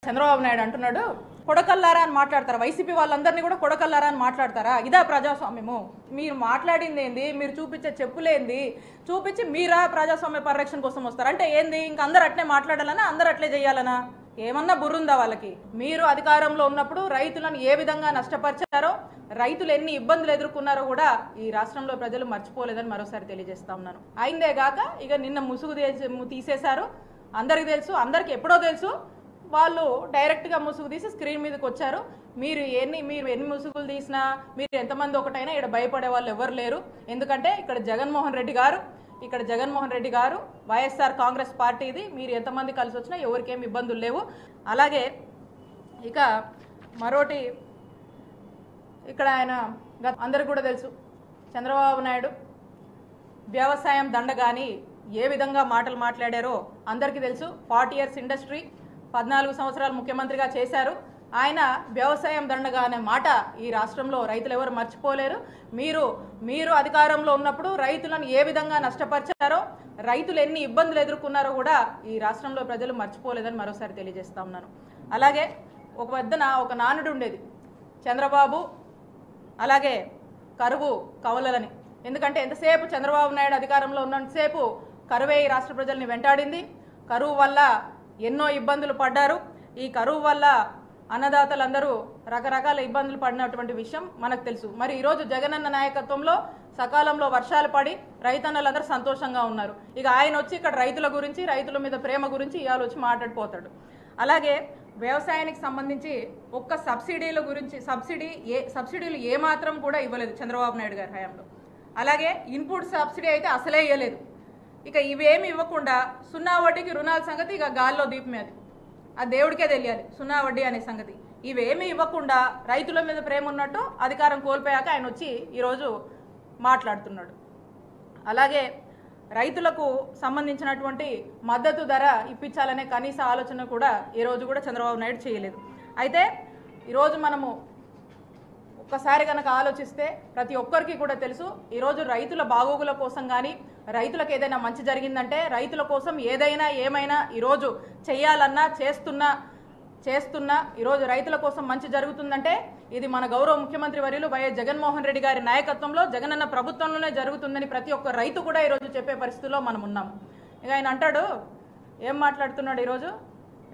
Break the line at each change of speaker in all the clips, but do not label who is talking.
చంద్రబాబు నాయుడు అంటున్నాడు కొడకల్లారా అని మాట్లాడతారా, వైసీపీ వాళ్ళందరినీ కూడా కొడకల్లారా అని మాట్లాడతారా? ఇదా ప్రజాస్వామ్యము? మీరు మాట్లాడింది ఏంది, మీరు చూపించే చెప్పులేంది చూపించి మీరా ప్రజాస్వామ్య పరిరక్షణ కోసం వస్తారు అంటే ఏంది? ఇంక అందరు అట్లే మాట్లాడాలనా, అందరు అట్లే చేయాలనా? ఏమన్నా బుర్రుందా వాళ్ళకి? మీరు అధికారంలో ఉన్నప్పుడు రైతులను ఏ విధంగా నష్టపరిచారో, రైతులు ఎన్ని ఇబ్బందులు ఎదుర్కొన్నారో కూడా ఈ రాష్ట్రంలో ప్రజలు మర్చిపోలేదని మరోసారి తెలియజేస్తా ఉన్నాను. అయిందే గాక ఇక నిన్న ముసుగు తీసేశారు. అందరికి తెలుసు, అందరికి ఎప్పుడో తెలుసు. వాళ్ళు డైరెక్ట్గా ముసుగు తీసి స్క్రీన్ మీదకి వచ్చారు. మీరు ఎన్ని ముసుగులు తీసినా, మీరు ఎంతమంది ఒకటైనా ఇక్కడ భయపడే వాళ్ళు ఎవరు లేరు. ఎందుకంటే ఇక్కడ జగన్మోహన్ రెడ్డి గారు వైఎస్ఆర్ కాంగ్రెస్ పార్టీది. మీరు ఎంతమంది కలిసి వచ్చినా ఎవరికేం ఇబ్బందులు లేవు. అలాగే ఇక మరోటి ఇక్కడ ఆయన అందరికి కూడా తెలుసు, చంద్రబాబు నాయుడు వ్యవసాయం దండగాని ఏ విధంగా మాటలు మాట్లాడారో అందరికీ తెలుసు. 40 years ఇండస్ట్రీ, 14 సంవత్సరాలు ముఖ్యమంత్రిగా చేశారు. ఆయన వ్యవసాయం దండగా అనే మాట ఈ రాష్ట్రంలో రైతులు ఎవరు మర్చిపోలేరు. మీరు అధికారంలో ఉన్నప్పుడు రైతులను ఏ విధంగా నష్టపరిచారో, రైతులు ఎన్ని ఇబ్బందులు ఎదుర్కొన్నారో కూడా ఈ రాష్ట్రంలో ప్రజలు మర్చిపోలేదని మరోసారి తెలియజేస్తా ఉన్నాను. అలాగే ఒక నానుడు ఉండేది, చంద్రబాబు అలాగే కరువు కవలలని. ఎందుకంటే ఎంతసేపు చంద్రబాబు నాయుడు అధికారంలో ఉన్నంతసేపు కరువే ఈ రాష్ట్ర ప్రజల్ని వెంటాడింది. కరువు వల్ల ఎన్నో ఇబ్బందులు పడ్డారు. ఈ కరువు వల్ల అన్నదాతలందరూ రకరకాల ఇబ్బందులు పడినటువంటి విషయం మనకు తెలుసు. మరి ఈరోజు జగనన్న నాయకత్వంలో సకాలంలో వర్షాలు పడి రైతన్నలందరూ సంతోషంగా ఉన్నారు. ఇక ఆయన వచ్చి ఇక్కడ రైతుల గురించి, రైతుల మీద ప్రేమ గురించి ఇవాళ వచ్చి మాట్లాడిపోతాడు. అలాగే వ్యవసాయానికి సంబంధించి ఒక్క సబ్సిడీలు ఏమాత్రం కూడా ఇవ్వలేదు చంద్రబాబు నాయుడు గారి హయాంలో. అలాగే ఇన్పుట్ సబ్సిడీ అయితే అసలే ఇవ్వలేదు. ఇక ఇవేమి ఇవ్వకుండా సున్నా వడ్డీకి రుణాల సంగతి ఇక గాల్లో దీపమే. అది దేవుడికే తెలియాలి సున్నా వడ్డీ అనే సంగతి. ఇవేమి ఇవ్వకుండా రైతుల మీద ప్రేమ ఉన్నట్టు అధికారం కోల్పోయాక ఆయన వచ్చి ఈరోజు మాట్లాడుతున్నాడు. అలాగే రైతులకు సంబంధించినటువంటి మద్దతు ధర ఇప్పించాలనే కనీస ఆలోచన కూడా ఈరోజు కూడా చంద్రబాబు నాయుడు చేయలేదు. అయితే ఈరోజు మనము ఒక్కసారి కనుక ఆలోచిస్తే ప్రతి ఒక్కరికి కూడా తెలుసు, ఈరోజు రైతుల బాగోగుల కోసం కానీ, రైతులకు ఏదైనా మంచి జరిగిందంటే, రైతుల కోసం ఏమైనా ఈరోజు చేయాలన్నా చేస్తున్నా ఈరోజు రైతుల కోసం మంచి జరుగుతుందంటే ఇది మన గౌరవ ముఖ్యమంత్రి వర్యులు వైఎస్ జగన్మోహన్ రెడ్డి గారి నాయకత్వంలో జగనన్న ప్రభుత్వంలోనే జరుగుతుందని ప్రతి ఒక్క రైతు కూడా ఈరోజు చెప్పే పరిస్థితుల్లో మనం ఉన్నాము. ఇక ఆయన అంటాడు, ఏం మాట్లాడుతున్నాడు ఈరోజు,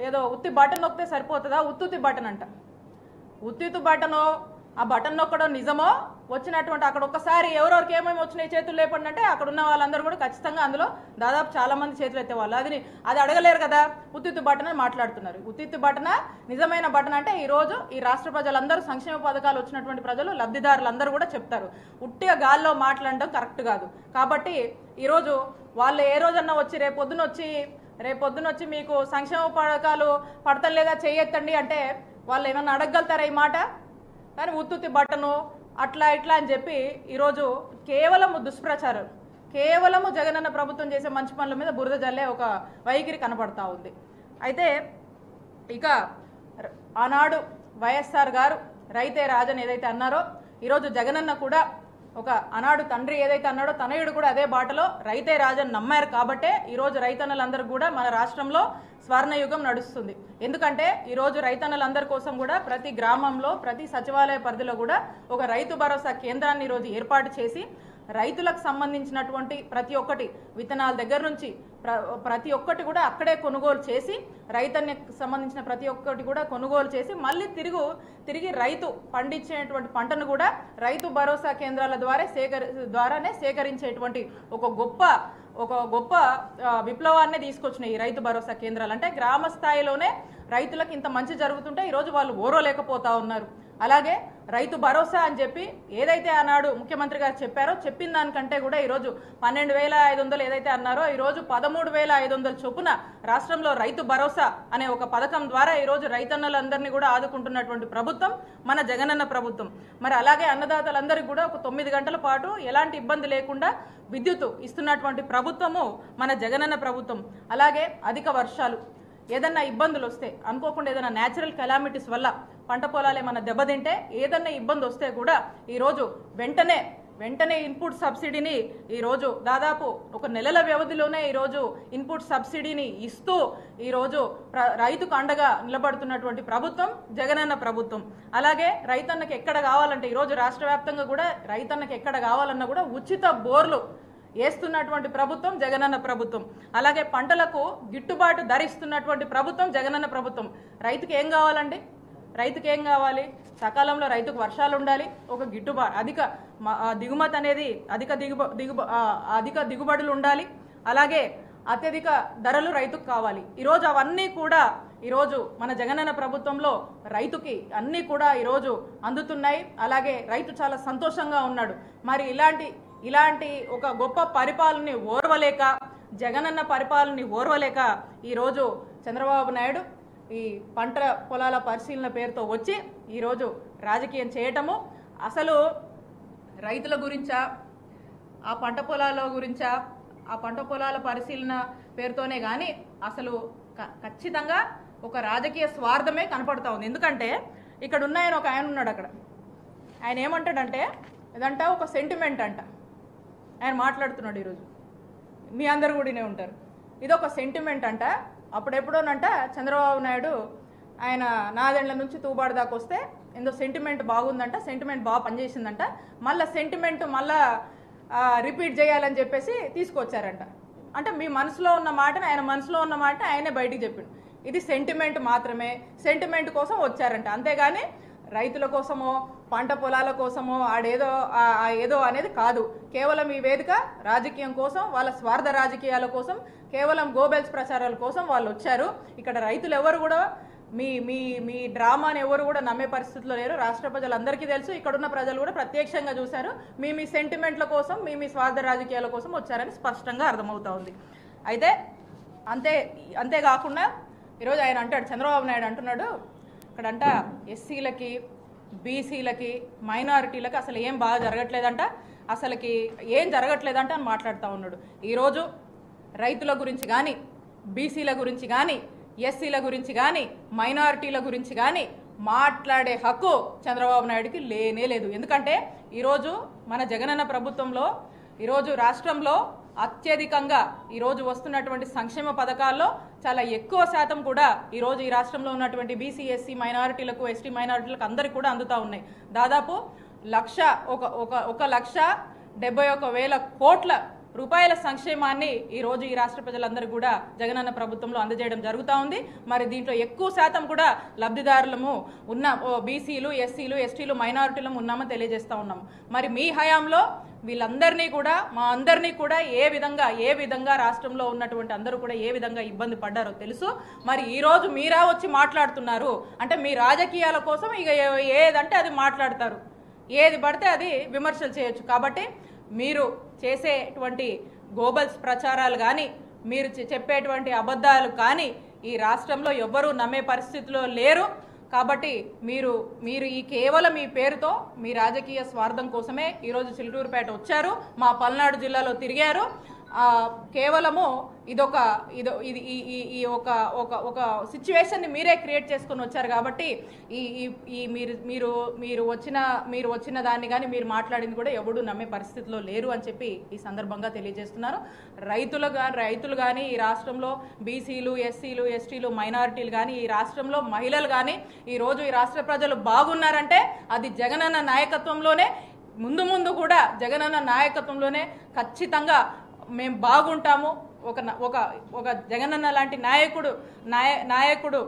ఏదో ఉత్తి బటన్ నొక్కితే సరిపోతుందా? ఉత్తుత్తి బటన్ అంట. ఉత్తి బటను, ఆ బటన్ నొక్కడం నిజమో, వచ్చినటువంటి అక్కడ ఒక్కసారి ఎవరెవరికి ఏమేమి వచ్చినాయి చేతులు లేపండి అంటే అక్కడ ఉన్న వాళ్ళందరూ కూడా ఖచ్చితంగా అందులో దాదాపు చాలా మంది చేతులు ఎత్తేవాళ్ళు. అది అడగలేరు కదా. ఉత్తి బటన్ అని మాట్లాడుతున్నారు. ఉత్తి బటన, నిజమైన బటన్ అంటే ఈరోజు ఈ రాష్ట్ర ప్రజలందరూ, సంక్షేమ పథకాలు వచ్చినటువంటి ప్రజలు, లబ్ధిదారులందరూ కూడా చెప్తారు. ఉట్టిగా గాల్లో మాట్లాడడం కరెక్ట్ కాదు. కాబట్టి ఈరోజు వాళ్ళు ఏ రోజన్నా వచ్చి రేపొద్దున వచ్చి మీకు సంక్షేమ పథకాలు పడతం లేదా చేయెత్తండి అంటే వాళ్ళు ఏమన్నా అడగగలుగుతారా ఈ మాట? కానీ ఉత్తుత్తి బట్టను అట్లా ఇట్లా అని చెప్పి ఈరోజు కేవలము దుష్ప్రచారం, కేవలము జగనన్న ప్రభుత్వం చేసే మంచి పనుల మీద బురద జల్లే ఒక వైఖరి కనపడతా ఉంది. అయితే ఇక ఆనాడు వైఎస్ఆర్ గారు రైతే రాజని ఏదైతే అన్నారో, ఈరోజు జగనన్న కూడా ఆనాడు తండ్రి ఏదైతే అన్నాడో తనయుడు కూడా అదే బాటలో రైతే రాజని నమ్మారు. కాబట్టే ఈరోజు రైతన్నలందరూ కూడా మన రాష్ట్రంలో స్వర్ణయుగం నడుస్తుంది. ఎందుకంటే ఈరోజు రైతన్నలందరి కోసం కూడా ప్రతి గ్రామంలో, ప్రతి సచివాలయ పరిధిలో కూడా ఒక రైతు భరోసా కేంద్రాన్ని ఈరోజు ఏర్పాటు చేసి రైతులకు సంబంధించినటువంటి ప్రతి ఒక్కటి, విత్తనాల దగ్గర నుంచి ప్రతి ఒక్కటి కూడా అక్కడే కొనుగోలు చేసి, రైతన్నకు సంబంధించిన ప్రతి ఒక్కటి కూడా కొనుగోలు చేసి మళ్ళీ తిరిగి రైతు పండించేటువంటి పంటను కూడా రైతు భరోసా కేంద్రాల ద్వారానే సేకరించేటువంటి ఒక గొప్ప విప్లవాన్ని తీసుకొచ్చినాయి ఈ రైతు భరోసా కేంద్రాలు. అంటే గ్రామ స్థాయిలోనే రైతులకు ఇంత మంచి జరుగుతుంటే ఈరోజు వాళ్ళు ఓరోలేకపోతా ఉన్నారు. అలాగే రైతు భరోసా అని చెప్పి ఏదైతే ఆనాడు ముఖ్యమంత్రి గారు చెప్పారో, చెప్పిన దానికంటే కూడా ఈరోజు 12,500 ఏదైతే అన్నారో ఈరోజు 13,500 చొప్పున రాష్ట్రంలో రైతు భరోసా అనే ఒక పథకం ద్వారా ఈరోజు రైతన్నలందరినీ కూడా ఆదుకుంటున్నటువంటి ప్రభుత్వం మన జగనన్న ప్రభుత్వం. మరి అలాగే అన్నదాతలందరికీ కూడా ఒక 9 గంటల పాటు ఎలాంటి ఇబ్బంది లేకుండా విద్యుత్ ఇస్తున్నటువంటి ప్రభుత్వము మన జగనన్న ప్రభుత్వం. అలాగే అధిక వర్షాలు, ఏదన్నా ఇబ్బందులు వస్తే, అనుకోకుండా ఏదైనా న్యాచురల్ కెలామిటీస్ వల్ల పంట పొలాలు ఏమన్నా దెబ్బతింటే ఏదన్నా ఇబ్బంది వస్తే కూడా ఈరోజు వెంటనే వెంటనే ఇన్పుట్ సబ్సిడీని ఈరోజు దాదాపు ఒక నెలల వ్యవధిలోనే ఈరోజు ఇన్పుట్ సబ్సిడీని ఇస్తూ ఈరోజు రైతుకు అండగా నిలబడుతున్నటువంటి ప్రభుత్వం జగనన్న ప్రభుత్వం. అలాగే రైతన్నకి ఎక్కడ కావాలంటే ఈరోజు రాష్ట్ర వ్యాప్తంగా కూడా రైతన్నకి ఎక్కడ కావాలన్నా కూడా ఉచిత బోర్లు వేస్తున్నటువంటి ప్రభుత్వం జగనన్న ప్రభుత్వం. అలాగే పంటలకు గిట్టుబాటు ధర ఇస్తున్నటువంటి ప్రభుత్వం జగనన్న ప్రభుత్వం. రైతుకి ఏం కావాలండి? రైతుకి ఏం కావాలి? సకాలంలో రైతుకు వర్షాలు ఉండాలి, ఒక గిట్టుబాటు అధిక దిగుమతి అనేది అధిక దిగుబడులు ఉండాలి, అలాగే అత్యధిక ధరలు రైతుకు కావాలి. ఈరోజు అవన్నీ కూడా ఈరోజు మన జగనన్న ప్రభుత్వంలో రైతుకి అన్నీ కూడా ఈరోజు అందుతున్నాయి. అలాగే రైతు చాలా సంతోషంగా ఉన్నాడు. మరి ఇలాంటి ఒక గొప్ప పరిపాలనని ఓర్వలేక జగనన్న పరిపాలనని ఓర్వలేక ఈరోజు చంద్రబాబు నాయుడు ఈ పంట పొలాల పరిశీలన పేరుతో వచ్చి ఈరోజు రాజకీయం చేయటము, అసలు రైతుల గురించా ఆ పంట పొలాల గురించా ఆ పంట పొలాల పరిశీలన పేరుతోనే కానీ అసలు ఖచ్చితంగా ఒక రాజకీయ స్వార్థమే కనపడతా ఉంది. ఎందుకంటే ఇక్కడ ఉన్నాయని ఒక ఆయన ఉన్నాడు అక్కడ. ఆయన ఏమంటాడంటే ఇదంట ఒక సెంటిమెంట్ అంట. ఆయన మాట్లాడుతున్నాడు ఈరోజు, మీ అందరు కూడానే ఉంటారు. ఇది ఒక సెంటిమెంట్ అంట. అప్పుడెప్పుడోనంట చంద్రబాబు నాయుడు ఆయన నాదెండ్ల నుంచి తూబాడు దాకా వస్తే ఏందో సెంటిమెంట్ బాగుందంట, సెంటిమెంట్ బాగా పనిచేసిందంట, మళ్ళీ సెంటిమెంట్ మళ్ళా రిపీట్ చేయాలని చెప్పేసి తీసుకొచ్చారంట. అంటే మీ మనసులో ఉన్న మాటని ఆయన మనసులో ఉన్న మాట ఆయనే బయటికి చెప్పిండు. ఇది సెంటిమెంట్ మాత్రమే, సెంటిమెంట్ కోసం వచ్చారంట, అంతేగాని రైతుల కోసమో పంట పొలాల కోసమో ఏదో అనేది కాదు. కేవలం ఈ వేదిక రాజకీయం కోసం, వాళ్ళ స్వార్థ రాజకీయాల కోసం, కేవలం గోబెల్స్ ప్రచారాల కోసం వాళ్ళు వచ్చారు. ఇక్కడ రైతులు ఎవరు కూడా మీ మీ మీ డ్రామాని ఎవరు కూడా నమ్మే పరిస్థితిలో లేరు. రాష్ట్ర ప్రజలందరికీ తెలుసు, ఇక్కడున్న ప్రజలు కూడా ప్రత్యక్షంగా చూశారు. మీ సెంటిమెంట్ల కోసం, మీ స్వార్థ రాజకీయాల కోసం వచ్చారని స్పష్టంగా అర్థమవుతా ఉంది. అయితే అంతేకాకుండా ఈరోజు ఆయన అంటాడు, చంద్రబాబు నాయుడు అంటున్నాడు ఇక్కడంట ఎస్సీలకి, బీసీలకి, మైనారిటీలకి అసలు ఏం బాగా జరగట్లేదంట, అసలుకి ఏం జరగట్లేదంట అని మాట్లాడుతూ ఉన్నాడు. ఈరోజు రైతుల గురించి కానీ, బీసీల గురించి కానీ, ఎస్సీల గురించి కానీ, మైనారిటీల గురించి కానీ మాట్లాడే హక్కు చంద్రబాబు నాయుడుకి లేనే లేదు. ఎందుకంటే ఈరోజు మన జగనన్న ప్రభుత్వంలో ఈరోజు రాష్ట్రంలో అత్యధికంగా ఈరోజు వస్తున్నటువంటి సంక్షేమ పథకాల్లో చాలా ఎక్కువ శాతం కూడా ఈరోజు ఈ రాష్ట్రంలో ఉన్నటువంటి బీసీ, ఎస్సీ మైనారిటీలకు, ఎస్టీ మైనారిటీలకు అందరికీ కూడా అందుతూ ఉన్నాయి. దాదాపు 1,71,000 కోట్ల రూపాయల సంక్షేమాన్ని ఈరోజు ఈ రాష్ట్ర ప్రజలందరూ కూడా జగనన్న ప్రభుత్వంలో అందజేయడం జరుగుతూ ఉంది. మరి దీంట్లో ఎక్కువ శాతం కూడా లబ్ధిదారులము ఉన్న బీసీలు, ఎస్సీలు, ఎస్టీలు, మైనారిటీలు ఉన్నామని తెలియజేస్తూ ఉన్నాము. మరి మీ హయాంలో వీళ్ళందరినీ కూడా, మా అందరినీ కూడా ఏ విధంగా రాష్ట్రంలో ఉన్నటువంటి అందరూ కూడా ఏ విధంగా ఇబ్బంది పడ్డారో తెలుసు. మరి ఈరోజు మీరా వచ్చి మాట్లాడుతున్నారు అంటే మీ రాజకీయాల కోసం ఇక ఏదంటే అది మాట్లాడతారు, ఏది పడితే అది విమర్శలు చేయొచ్చు. కాబట్టి మీరు చేసేటువంటి గోబల్స్ ప్రచారాలు కానీ, మీరు చెప్పేటువంటి అబద్ధాలు కానీ ఈ రాష్ట్రంలో ఎవ్వరూ నమ్మే పరిస్థితిలో లేరు. కాబట్టి మీరు ఈ కేవలం ఈ పేరుతో మీ రాజకీయ స్వార్థం కోసమే ఈరోజు చిలుకూరుపేట వచ్చారు, మా పల్నాడు జిల్లాలో తిరిగారు. కేవలము ఈ ఒక సిచ్యువేషన్ని మీరే క్రియేట్ చేసుకొని వచ్చారు. కాబట్టి మీరు వచ్చిన దాన్ని కానీ మీరు మాట్లాడింది కూడా ఎవడు నమ్మే పరిస్థితిలో లేరు అని చెప్పి ఈ సందర్భంగా తెలియజేస్తున్నారు. రైతులు కానీ ఈ రాష్ట్రంలో బీసీలు, ఎస్సీలు, ఎస్టీలు, మైనారిటీలు కానీ ఈ రాష్ట్రంలో మహిళలు కానీ ఈరోజు ఈ రాష్ట్ర ప్రజలు బాగున్నారంటే అది జగనన్న నాయకత్వంలోనే, ముందు కూడా జగనన్న నాయకత్వంలోనే ఖచ్చితంగా మేము బాగుంటాము. ఒక జగనన్న లాంటి నాయకుడు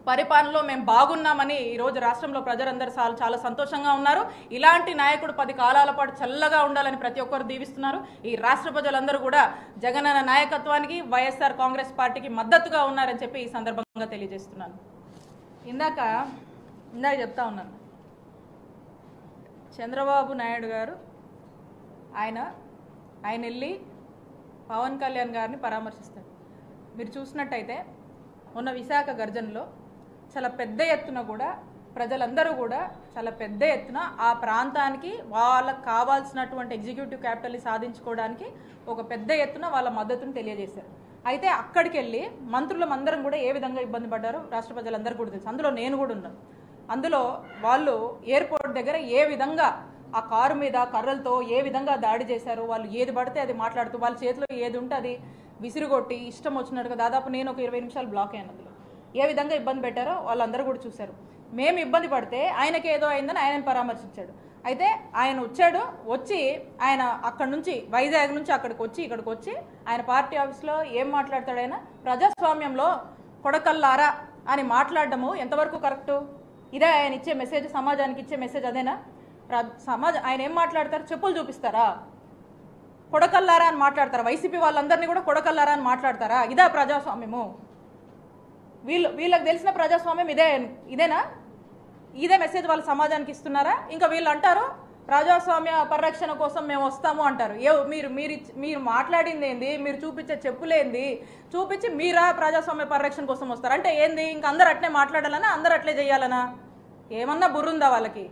పరిపాలనలో మేము బాగున్నామని ఈరోజు రాష్ట్రంలో ప్రజలందరూ చాలా సంతోషంగా ఉన్నారు. ఇలాంటి నాయకుడు 10 కాలాల పాటు చల్లగా ఉండాలని ప్రతి ఒక్కరు దీవిస్తున్నారు. ఈ రాష్ట్ర ప్రజలందరూ కూడా జగనన్న నాయకత్వానికి, వైఎస్ఆర్ కాంగ్రెస్ పార్టీకి మద్దతుగా ఉన్నారని చెప్పి ఈ సందర్భంగా తెలియజేస్తున్నాను. ఇందాక చెప్తా ఉన్నాను, చంద్రబాబు నాయుడు గారు ఆయన వెళ్ళి పవన్ కళ్యాణ్ గారిని పరామర్శిస్తారు. మీరు చూసినట్టయితే మొన్న విశాఖ గర్జనలో చాలా పెద్ద ఎత్తున కూడా ప్రజలందరూ కూడా చాలా పెద్ద ఎత్తున ఆ ప్రాంతానికి వాళ్ళకు కావాల్సినటువంటి ఎగ్జిక్యూటివ్ క్యాపిటల్ని సాధించుకోవడానికి ఒక పెద్ద ఎత్తున వాళ్ళ మద్దతును తెలియజేశారు. అయితే అక్కడికి వెళ్ళి మంత్రులందరం కూడా ఏ విధంగా ఇబ్బంది పడ్డారో రాష్ట్ర ప్రజలందరూ కూడా తెలుసు. అందులో నేను కూడా ఉన్నాను. అందులో వాళ్ళు ఎయిర్పోర్ట్ దగ్గర ఏ విధంగా ఆ కారు మీద కర్రలతో ఏ విధంగా దాడి చేశారు, వాళ్ళు ఏది పడితే అది మాట్లాడుతూ వాళ్ళ చేతిలో ఏది ఉంటే అది విసిరుగొట్టి ఇష్టం వచ్చినట్టుగా దాదాపు నేను ఒక 20 నిమిషాలు బ్లాక్ అయ్యాను. అందులో ఏ విధంగా ఇబ్బంది పెట్టారో వాళ్ళందరూ కూడా చూశారు. మేము ఇబ్బంది పడితే ఆయనకి ఏదో అయిందని ఆయనను పరామర్శించాడు. అయితే ఆయన వచ్చి ఆయన అక్కడి నుంచి వైజాగ్ నుంచి ఇక్కడికి వచ్చి ఆయన పార్టీ ఆఫీస్లో ఏం మాట్లాడతాడు, ఆయన ప్రజాస్వామ్యంలో కొడకల్లారా అని మాట్లాడడము ఎంతవరకు కరెక్టు? ఇదే ఆయన ఇచ్చే మెసేజ్, సమాజానికి ఇచ్చే మెసేజ్ అదేనా? ఆయన ఏం మాట్లాడతారు? చెప్పులు చూపిస్తారా? కొడకల్లారా అని మాట్లాడతారా? వైసీపీ వాళ్ళందరినీ కూడా కొడకల్లారా అని మాట్లాడతారా? ఇదే ప్రజాస్వామ్యము? వీళ్ళకి తెలిసిన ప్రజాస్వామ్యం ఇదేనా? ఇదే మెసేజ్ వాళ్ళ సమాజానికి ఇస్తున్నారా? ఇంకా వీళ్ళు అంటారు ప్రజాస్వామ్య పరిరక్షణ కోసం మేము వస్తాము అంటారు. మీరు మాట్లాడింది ఏంది? మీరు చూపించే చెప్పులేంది? చూపించి మీరా ప్రజాస్వామ్య పరిరక్షణ కోసం వస్తారు అంటే ఏంది? ఇంకా అందరు అట్లే మాట్లాడాలనా? అందరు అట్లే చేయాలనా? ఏమన్నా బుర్రుందా వాళ్ళకి?